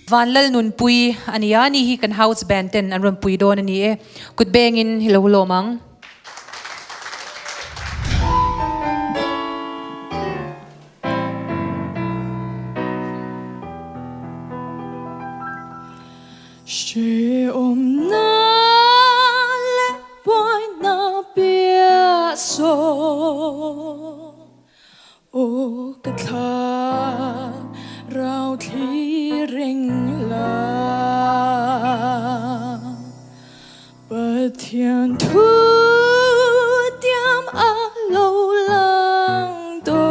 Vanlalnunpuii ania ni hi kan house band ten an ron pui don ani e kut bengin hilo mang she na le boy na bia so o ka tha rao thi ring la ba thiên thu tiam a lo lang do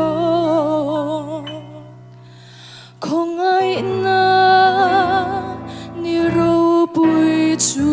không ai na ni ro bui chu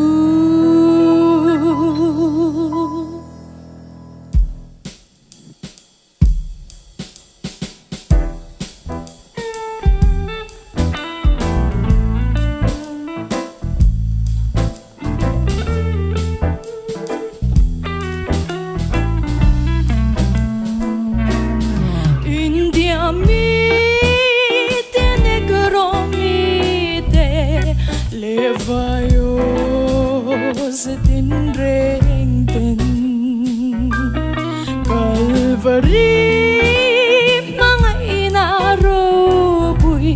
tin reng ten Calvary mga inaro bui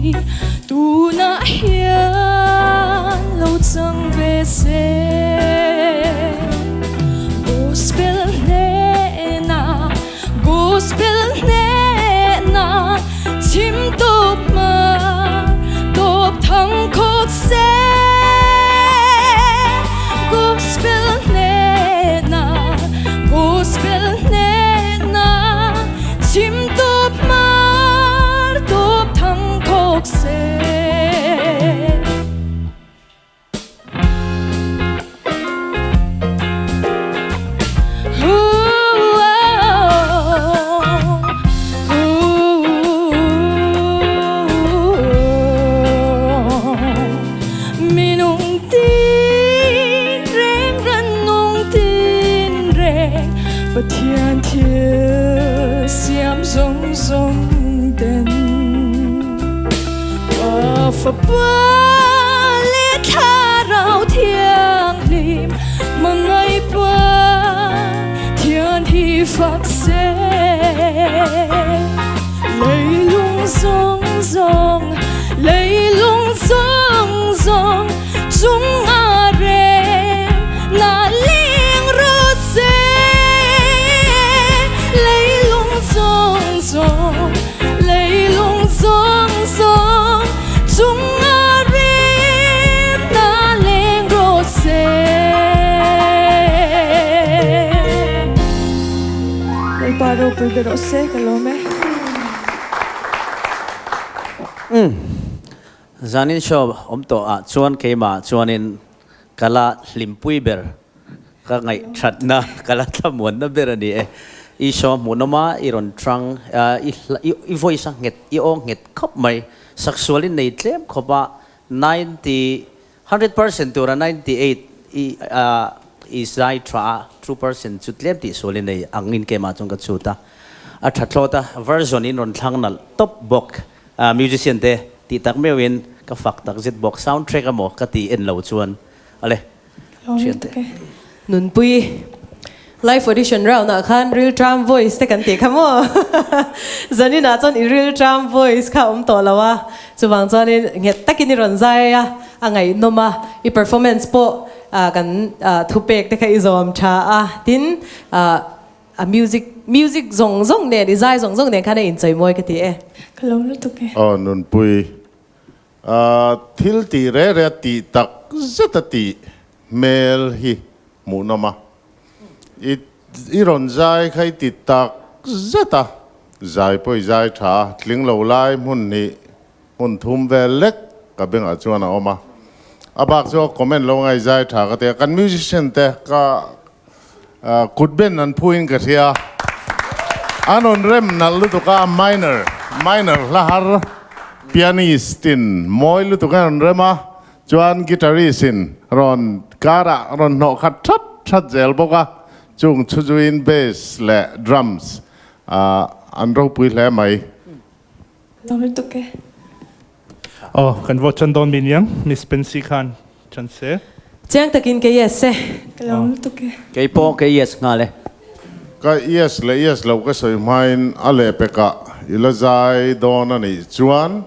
tu na hian lo chang ve se gospel ne na chim top ma top thang khok se gospel ne na chim top mar top thang khok se bất thiên thiên xiêm rong rong đến và phật ba lê tha rao thiêng liêm mà ngày qua thiên thì phật sẽ lấy lung rong rong chúng a re na liêng rô se lấy lung rong chúng a rim na lên rô se lấy ba rô bùi bê rô se cả lô mẹ Zanin show to a chuan keima chuanin kala limpui ber ka ngai thatna kala thamun na ber ani e I show munoma iron trang I voice nget I ong nget khop mai sexually nei tlem khopa 100% to 98 is I try 2% chu tlem ti soli nei angin ke ma chung ka chuta a thatlota version in ron thangnal top box musician te ti tak mewin ka fak tak zit box soundtrack amo ka ti en lo chuan ale Nunpuii live audition round na khan real drum voice te kan ti khamo zani na chon real drum voice kha to lawa chuwang chon nget takin ron zai a angai noma I performance po kan thupek te khai zom tha a tin a music zong ne design zong ne khana in choi moi ka ti e kalau lu tu ke Nunpuii thil ti re ti tak zatati mel hi munoma iron zai khai ti tak zata zai poi zai tha tling lo lai mun ni mun thum ve lek ka beng a chuan a oma abak zo comment lo ngai zai tha ka te kan musician te ka kut ben an phuin ka thia anon rem nal lu to ka minor la har pianist in moi lu to ka rema chuan guitarist in ron kara ron no khat that zel boka chung chujuin bass le drums an ro pui le mai Đâu được cái kan vote chan don min yang Miss Pensy Khan chan se chiang takin ke yes se Kalam tu ke. cái po cái yes nga le ka yes lo ka soi main ale peka ila zai don ani chuan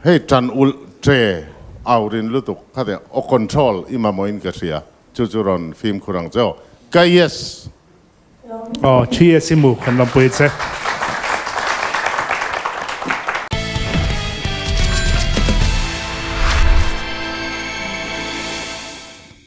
hei tran ul tre aurin lutuk khade o control ima moin ka ria chu ron film khurang jo ka yes chi simu kan lam pui se